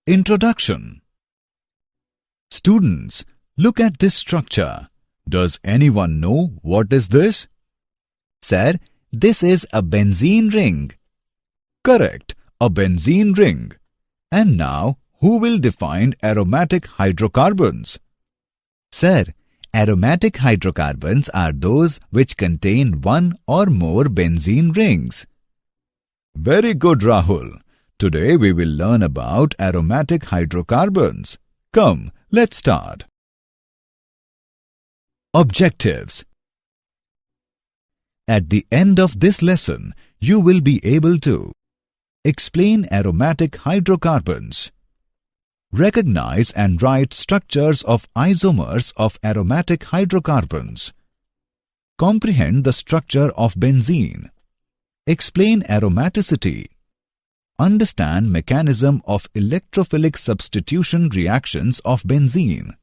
Introduction. Students, look at this structure. Does anyone know what is this? Sir, this is a benzene ring. Correct, a benzene ring. And now, who will define aromatic hydrocarbons? Sir, aromatic hydrocarbons are those which contain one or more benzene rings. Very good, Rahul. Today we will learn about aromatic hydrocarbons. Come, let's start. Objectives. At the end of this lesson, you will be able to explain aromatic hydrocarbons, recognize and write structures of isomers of aromatic hydrocarbons, comprehend the structure of benzene, explain aromaticity, understand mechanism of electrophilic substitution reactions of benzene,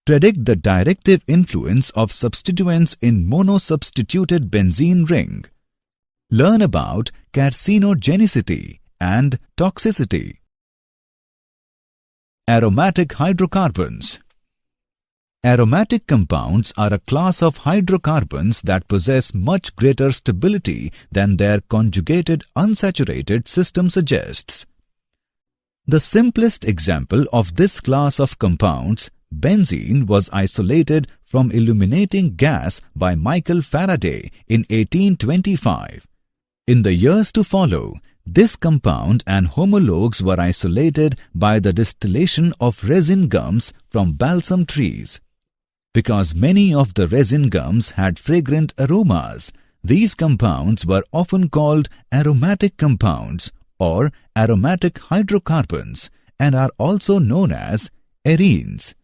predict the directive influence of substituents in monosubstituted benzene ring, learn about carcinogenicity and toxicity. Aromatic hydrocarbons. Aromatic compounds are a class of hydrocarbons that possess much greater stability than their conjugated unsaturated system suggests. The simplest example of this class of compounds, benzene, was isolated from illuminating gas by Michael Faraday in 1825. In the years to follow, this compound and homologues were isolated by the distillation of resin gums from balsam trees. Because many of the resin gums had fragrant aromas, these compounds were often called aromatic compounds or aromatic hydrocarbons and are also known as arenes.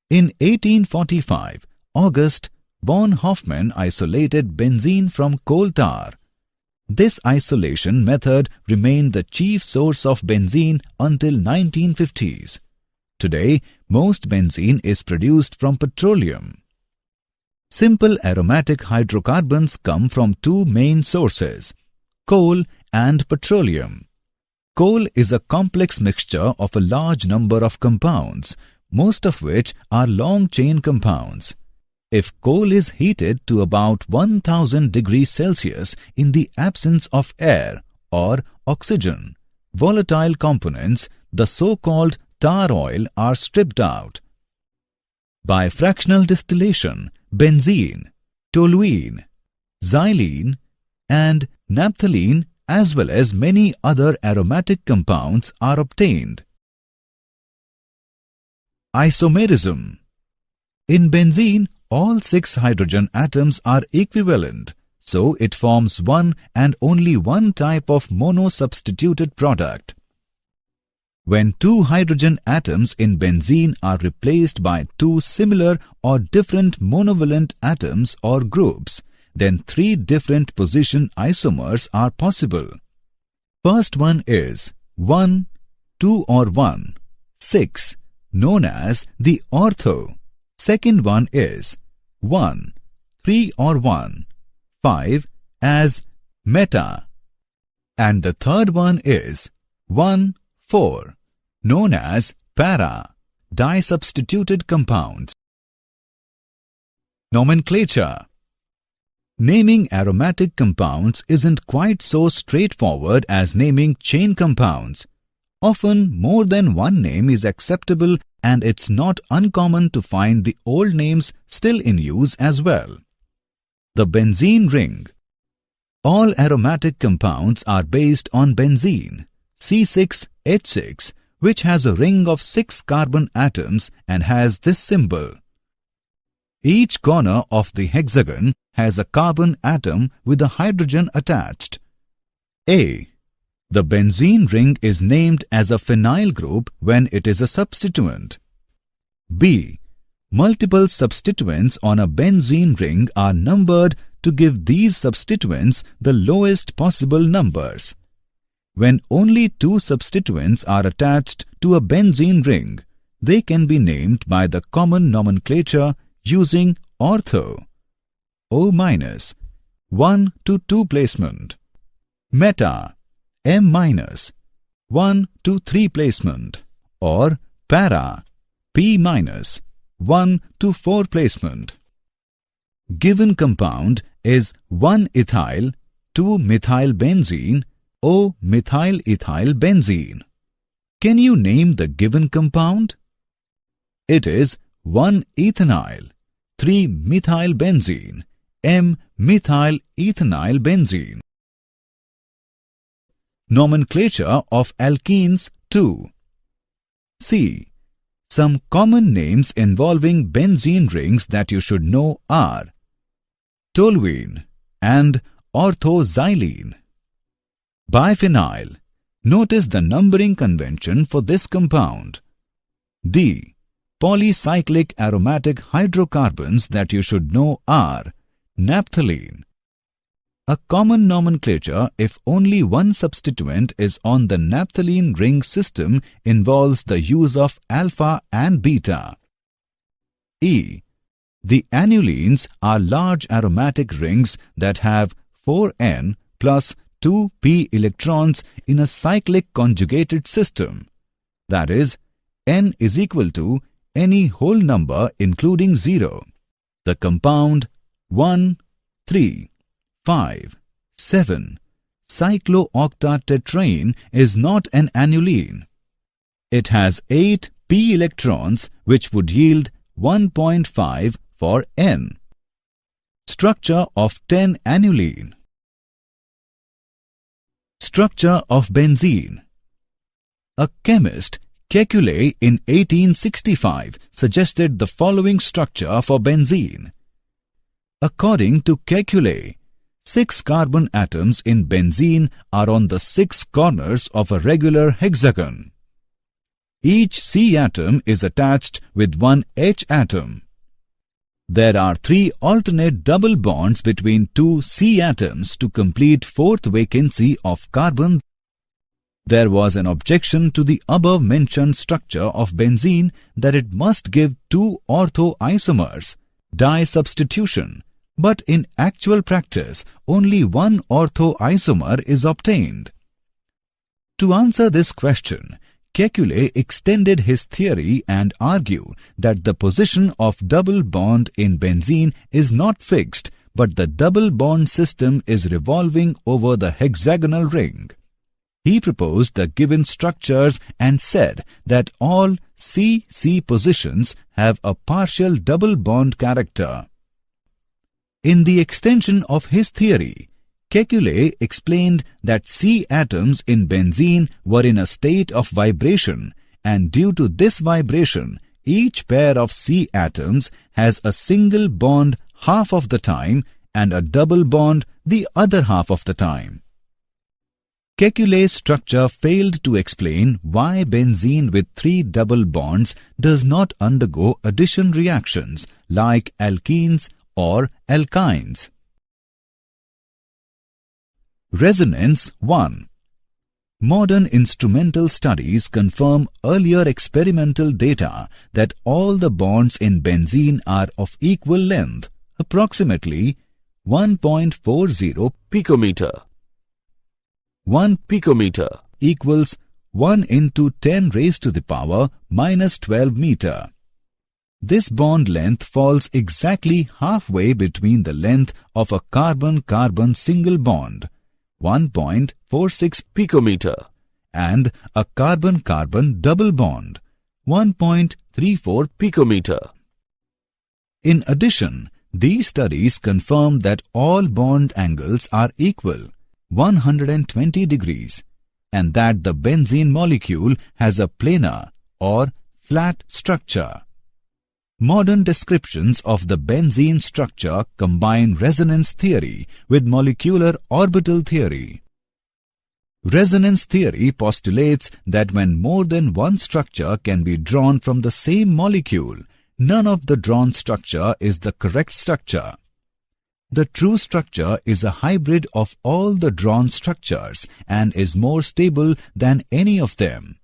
In 1845, August von Hofmann isolated benzene from coal tar. This isolation method remained the chief source of benzene until 1950s. Today, most benzene is produced from petroleum. Simple aromatic hydrocarbons come from two main sources, coal and petroleum. Coal is a complex mixture of a large number of compounds, most of which are long-chain compounds. If coal is heated to about 1000 degrees Celsius in the absence of air or oxygen, volatile components, the so-called tar oil, are stripped out. By fractional distillation, benzene, toluene, xylene, and naphthalene as well as many other aromatic compounds are obtained. Isomerism. In benzene, all 6 hydrogen atoms are equivalent, so it forms one and only one type of monosubstituted product. When 2 hydrogen atoms in benzene are replaced by 2 similar or different monovalent atoms or groups, then 3 different position isomers are possible. First one is 1, 2 or 1, 6, known as the ortho. Second one is 1, 3 or 1, 5 as meta. And the third one is 1, 4, known as para, disubstituted compounds. Nomenclature. Naming aromatic compounds isn't quite so straightforward as naming chain compounds. Often more than one name is acceptable, and it's not uncommon to find the old names still in use as well. The benzene ring. All aromatic compounds are based on benzene, C6H6, which has a ring of 6 carbon atoms and has this symbol. Each corner of the hexagon has a carbon atom with a hydrogen attached. A. The benzene ring is named as a phenyl group when it is a substituent. B. Multiple substituents on a benzene ring are numbered to give these substituents the lowest possible numbers. When only 2 substituents are attached to a benzene ring, they can be named by the common nomenclature using ortho, O-, 1 to 2 placement, meta, M-, 1 to 3 placement, or para P minus 1 to 4 placement. Given compound is 1-ethyl 2-methylbenzene O methyl-ethyl-benzene. Can you name the given compound? It is 1-ethanyl 3-methylbenzene M-methyl-ethanyl-benzene. Nomenclature of alkenes 2. C. Some common names involving benzene rings that you should know are toluene and orthoxylene. Biphenyl. Notice the numbering convention for this compound. D. Polycyclic aromatic hydrocarbons that you should know are naphthalene. A common nomenclature if only one substituent is on the naphthalene ring system involves the use of alpha and beta. E. The annulenes are large aromatic rings that have 4n plus 2p electrons in a cyclic conjugated system. That is, n is equal to any whole number including 0. The compound 1, 3, 5, 7 cyclooctatetraene is not an annuline. It has 8 p electrons which would yield 1.5 for n. Structure of 10-annuline. Structure of benzene. A chemist, Kekule, in 1865 suggested the following structure for benzene. According to Kekule, 6 carbon atoms in benzene are on the 6 corners of a regular hexagon. Each C atom is attached with one H atom. There are 3 alternate double bonds between 2 C atoms to complete 4th vacancy of carbon. There was an objection to the above-mentioned structure of benzene that it must give 2 orthoisomers, di-substitution, but in actual practice, only one orthoisomer is obtained. To answer this question, Kekule extended his theory and argued that the position of double bond in benzene is not fixed, but the double bond system is revolving over the hexagonal ring. He proposed the given structures and said that all C-C positions have a partial double bond character. In the extension of his theory, Kekule explained that C atoms in benzene were in a state of vibration, and due to this vibration, each pair of C atoms has a single bond half of the time and a double bond the other half of the time. Kekule's structure failed to explain why benzene with 3 double bonds does not undergo addition reactions like alkenes or alkynes. Resonance 1. Modern instrumental studies confirm earlier experimental data that all the bonds in benzene are of equal length, approximately 1.40 picometer. 1 picometer equals 1 into 10 raised to the power minus 12 meter. This bond length falls exactly halfway between the length of a carbon-carbon single bond, 1.46 picometer, and a carbon-carbon double bond, 1.34 picometer. In addition, these studies confirm that all bond angles are equal, 120 degrees, and that the benzene molecule has a planar or flat structure. Modern descriptions of the benzene structure combine resonance theory with molecular orbital theory. Resonance theory postulates that when more than one structure can be drawn from the same molecule, none of the drawn structure is the correct structure. The true structure is a hybrid of all the drawn structures and is more stable than any of them.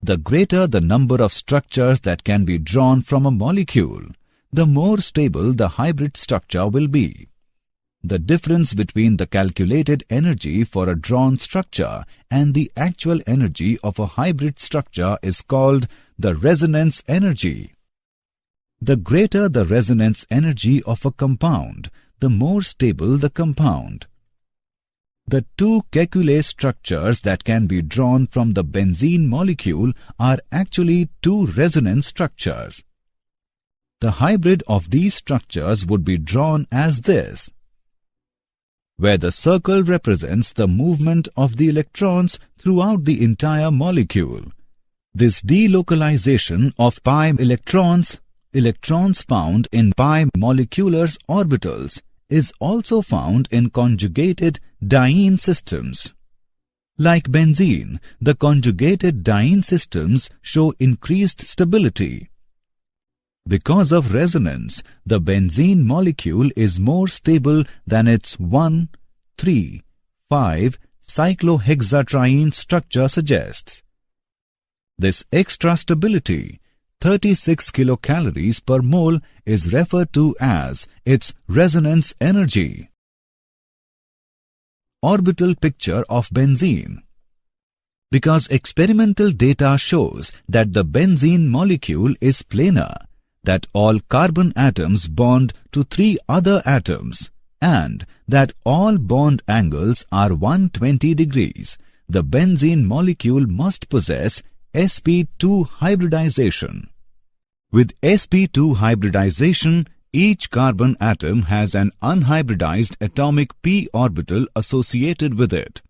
The greater the number of structures that can be drawn from a molecule, the more stable the hybrid structure will be. the difference between the calculated energy for a drawn structure and the actual energy of a hybrid structure is called the resonance energy. The greater the resonance energy of a compound, the more stable the compound. The two Kekulé structures that can be drawn from the benzene molecule are actually two resonance structures. The hybrid of these structures would be drawn as this, where the circle represents the movement of the electrons throughout the entire molecule. This delocalization of pi electrons found in pi molecular orbitals, is also found in conjugated diene systems. Like benzene, the conjugated diene systems show increased stability. Because of resonance, the benzene molecule is more stable than its 1,3,5 cyclohexatriene structure suggests. This extra stability, 36 kilocalories per mole, is referred to as its resonance energy. Orbital picture of benzene. Because experimental data shows that the benzene molecule is planar, that all carbon atoms bond to 3 other atoms, and that all bond angles are 120 degrees, the benzene molecule must possess sp2 hybridization. With sp2 hybridization, each carbon atom has an unhybridized atomic p orbital associated with it.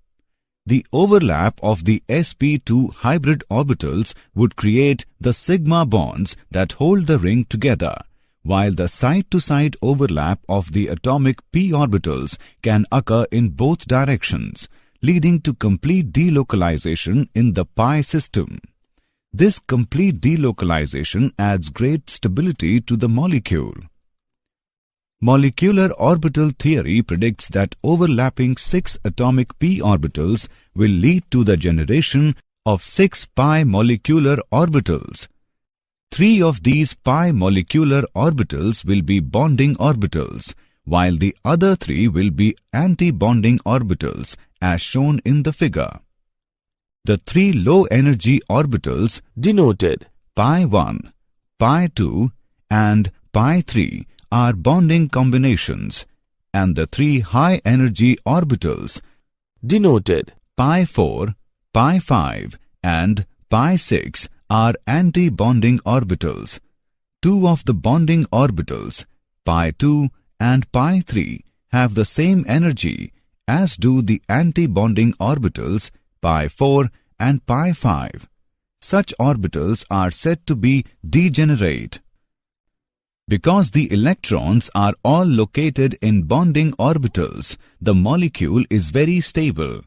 The overlap of the sp2 hybrid orbitals would create the sigma bonds that hold the ring together, while the side-to-side overlap of the atomic p orbitals can occur in both directions, leading to complete delocalization in the pi system. This complete delocalization adds great stability to the molecule. Molecular orbital theory predicts that overlapping 6 atomic p orbitals will lead to the generation of 6 pi molecular orbitals. 3 of these pi molecular orbitals will be bonding orbitals, while the other 3 will be anti-bonding orbitals, as shown in the figure. The 3 low-energy orbitals denoted pi1, pi2 and pi3 are bonding combinations, and the 3 high-energy orbitals denoted pi4, pi5 and pi6 are anti-bonding orbitals. 2 of the bonding orbitals, pi2 and pi3, have the same energy, as do the anti-bonding orbitals pi4 and pi5. Such orbitals are said to be degenerate. Because the electrons are all located in bonding orbitals, the molecule is very stable.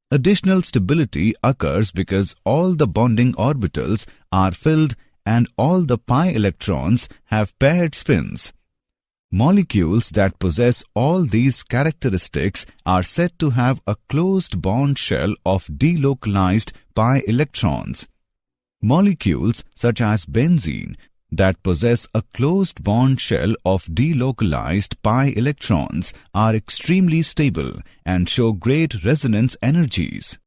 Additional stability occurs because all the bonding orbitals are filled and all the pi electrons have paired spins. Molecules that possess all these characteristics are said to have a closed bond shell of delocalized pi electrons. Molecules such as benzene that possess a closed bond shell of delocalized pi electrons are extremely stable and show great resonance energies.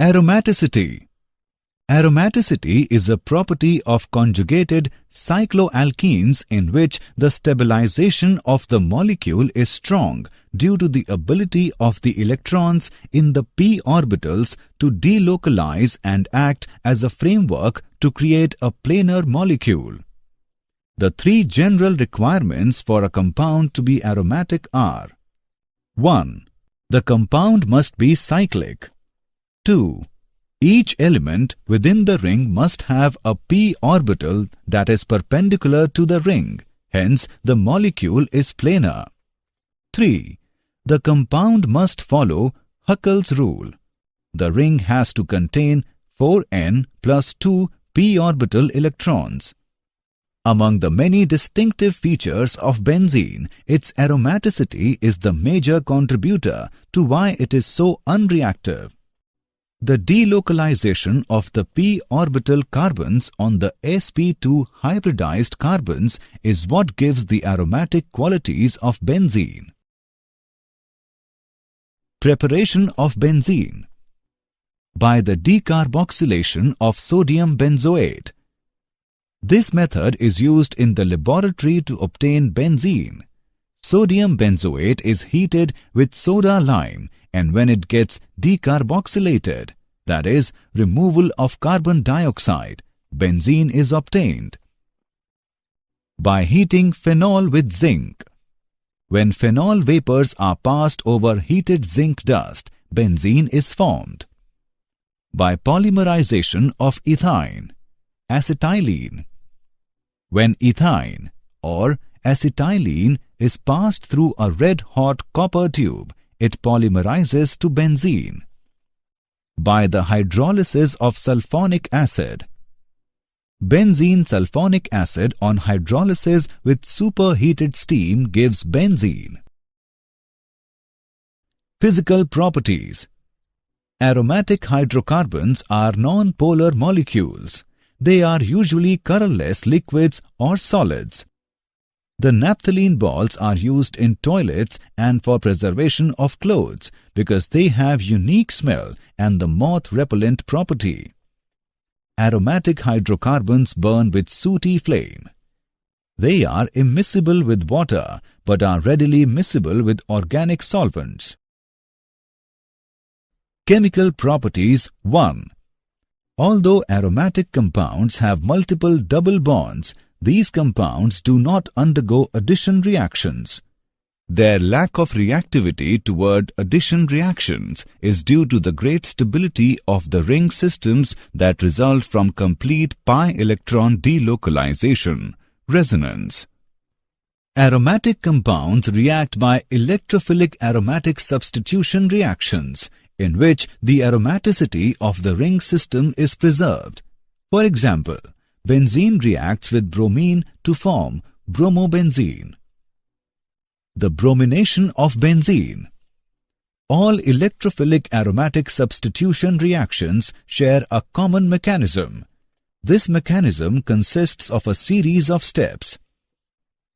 Aromaticity. Aromaticity is a property of conjugated cycloalkenes in which the stabilization of the molecule is strong due to the ability of the electrons in the p orbitals to delocalize and act as a framework to create a planar molecule. The 3 general requirements for a compound to be aromatic are: 1. The compound must be cyclic. 2. Each element within the ring must have a p orbital that is perpendicular to the ring, hence the molecule is planar. 3. The compound must follow Huckel's rule. The ring has to contain 4n plus 2 p orbital electrons. Among the many distinctive features of benzene, its aromaticity is the major contributor to why it is so unreactive. The delocalization of the p orbital carbons on the sp2 hybridized carbons is what gives the aromatic qualities of benzene. Preparation of benzene by the decarboxylation of sodium benzoate. This method is used in the laboratory to obtain benzene. Sodium benzoate is heated with soda lime, and when it gets decarboxylated, that is, removal of carbon dioxide, benzene is obtained. By heating phenol with zinc. When phenol vapors are passed over heated zinc dust, benzene is formed. By polymerization of ethine, acetylene. When ethine or acetylene is passed through a red-hot copper tube, it polymerizes to benzene. By the hydrolysis of sulfonic acid. Benzene sulfonic acid on hydrolysis with superheated steam gives benzene. Physical properties. Aromatic hydrocarbons are non-polar molecules. They are usually colorless liquids or solids. The naphthalene balls are used in toilets and for preservation of clothes because they have unique smell and the moth-repellent property. Aromatic hydrocarbons burn with sooty flame. They are immiscible with water but are readily miscible with organic solvents. Chemical properties 1. Although aromatic compounds have multiple double bonds, these compounds do not undergo addition reactions. Their lack of reactivity toward addition reactions is due to the great stability of the ring systems that result from complete pi-electron delocalization, resonance. Aromatic compounds react by electrophilic aromatic substitution reactions, in which the aromaticity of the ring system is preserved. For example, benzene reacts with bromine to form bromobenzene. The bromination of benzene. All electrophilic aromatic substitution reactions share a common mechanism. This mechanism consists of a series of steps.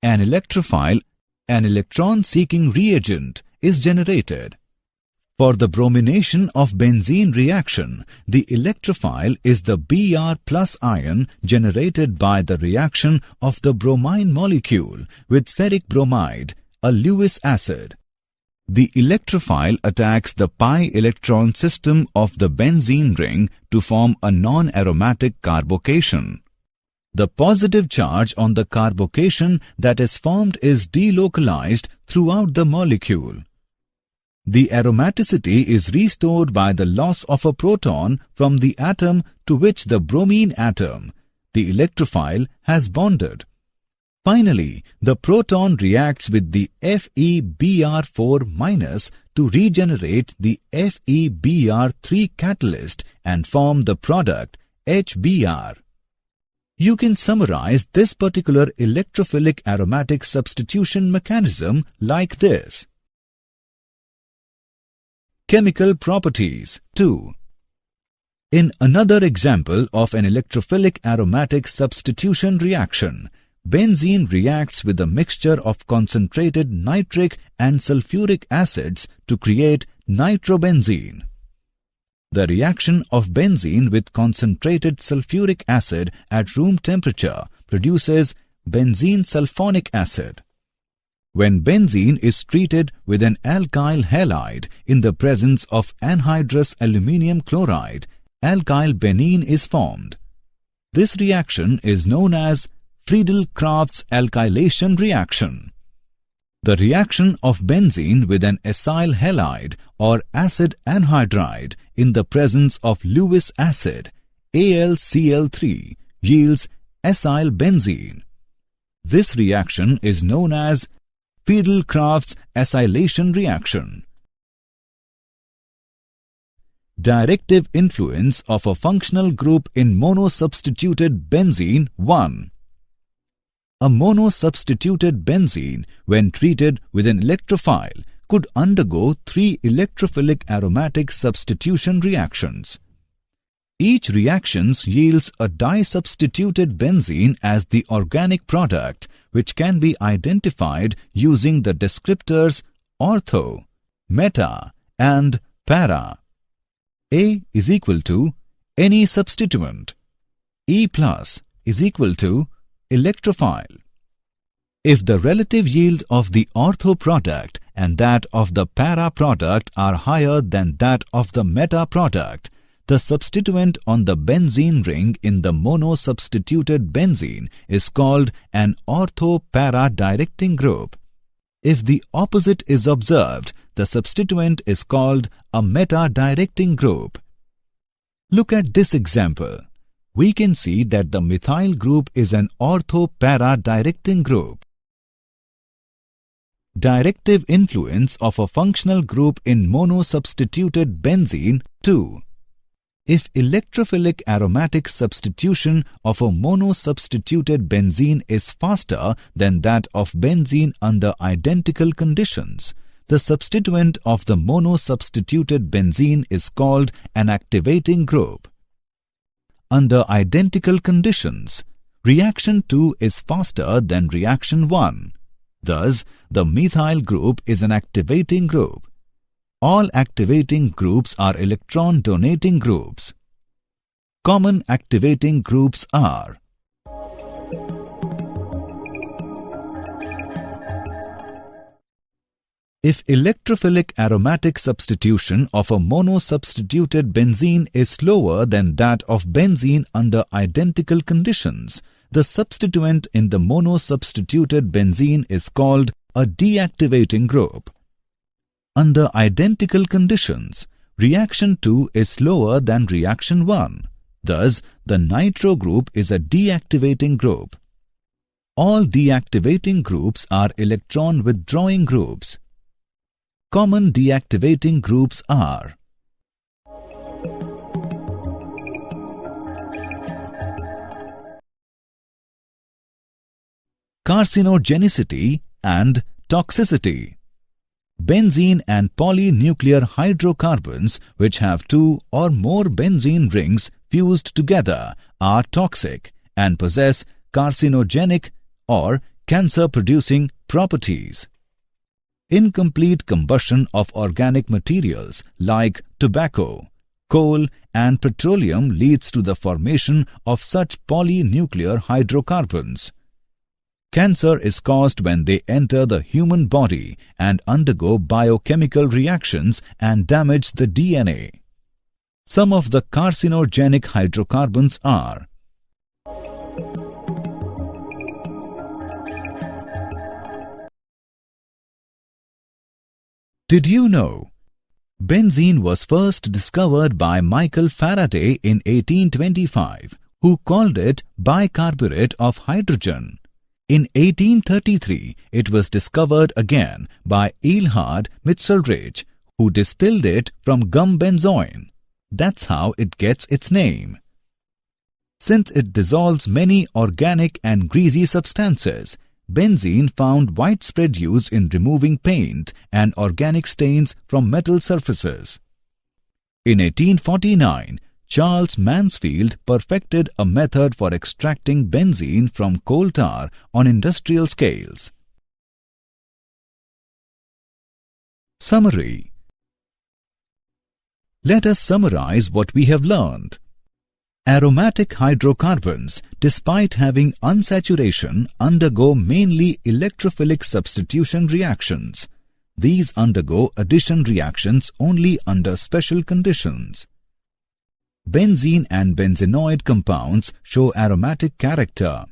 An electrophile, an electron-seeking reagent, is generated. For the bromination of benzene reaction, the electrophile is the Br plus ion generated by the reaction of the bromine molecule with ferric bromide, a Lewis acid. The electrophile attacks the pi electron system of the benzene ring to form a non-aromatic carbocation. The positive charge on the carbocation that is formed is delocalized throughout the molecule. The aromaticity is restored by the loss of a proton from the atom to which the bromine atom, the electrophile, has bonded. Finally, the proton reacts with the FeBr4- to regenerate the FeBr3 catalyst and form the product HBr. You can summarize this particular electrophilic aromatic substitution mechanism like this. Chemical properties 2. In another example of an electrophilic aromatic substitution reaction, benzene reacts with a mixture of concentrated nitric and sulfuric acids to create nitrobenzene. The reaction of benzene with concentrated sulfuric acid at room temperature produces benzene sulfonic acid. When benzene is treated with an alkyl halide in the presence of anhydrous aluminium chloride, alkyl benene is formed. This reaction is known as Friedel-Crafts alkylation reaction. The reaction of benzene with an acyl halide or acid anhydride in the presence of Lewis acid, AlCl3, yields acyl benzene. This reaction is known as Friedel-Crafts acylation reaction. Directive influence of a functional group in monosubstituted benzene 1. A monosubstituted benzene, when treated with an electrophile, could undergo 3 electrophilic aromatic substitution reactions. Each reaction yields a disubstituted benzene as the organic product, which can be identified using the descriptors ortho, meta, and para. A is equal to any substituent. E plus is equal to electrophile. If the relative yield of the ortho product and that of the para product are higher than that of the meta product, the substituent on the benzene ring in the mono-substituted benzene is called an ortho-para directing group. If the opposite is observed, the substituent is called a meta-directing group. Look at this example. We can see that the methyl group is an ortho-para directing group. Directive influence of a functional group in mono-substituted benzene 2. If electrophilic aromatic substitution of a mono-substituted benzene is faster than that of benzene under identical conditions, the substituent of the mono-substituted benzene is called an activating group. Under identical conditions, reaction 2 is faster than reaction 1. Thus, the methyl group is an activating group. All activating groups are electron-donating groups. Common activating groups are if electrophilic aromatic substitution of a mono-substituted benzene is slower than that of benzene under identical conditions, the substituent in the mono-substituted benzene is called a deactivating group. Under identical conditions, reaction 2 is slower than reaction 1. Thus, the nitro group is a deactivating group. All deactivating groups are electron-withdrawing groups. Common deactivating groups are carcinogenicity and toxicity. Benzene and polynuclear hydrocarbons which have 2 or more benzene rings fused together are toxic and possess carcinogenic or cancer-producing properties. Incomplete combustion of organic materials like tobacco, coal and petroleum leads to the formation of such polynuclear hydrocarbons. Cancer is caused when they enter the human body and undergo biochemical reactions and damage the DNA. Some of the carcinogenic hydrocarbons are Did you know? Benzene was first discovered by Michael Faraday in 1825, who called it bicarbonate of hydrogen. In 1833, it was discovered again by Eilhard Mitzelrich, who distilled it from gum benzoin. That's how it gets its name. Since it dissolves many organic and greasy substances, benzene found widespread use in removing paint and organic stains from metal surfaces. In 1849, Charles Mansfield perfected a method for extracting benzene from coal tar on industrial scales. Summary. Let us summarize what we have learned. Aromatic hydrocarbons, despite having unsaturation, undergo mainly electrophilic substitution reactions. These undergo addition reactions only under special conditions. Benzene and benzenoid compounds show aromatic character.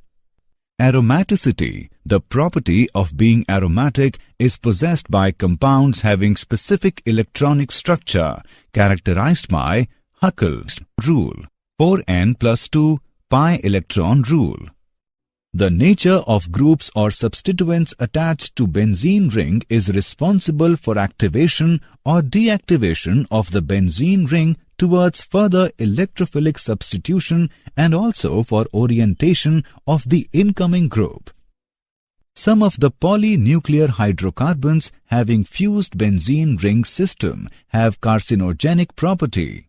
Aromaticity, the property of being aromatic, is possessed by compounds having specific electronic structure characterized by Huckel's rule, 4n plus 2 pi electron rule. The nature of groups or substituents attached to benzene ring is responsible for activation or deactivation of the benzene ring towards further electrophilic substitution and also for orientation of the incoming group. Some of the polynuclear hydrocarbons having fused benzene ring system have carcinogenic property.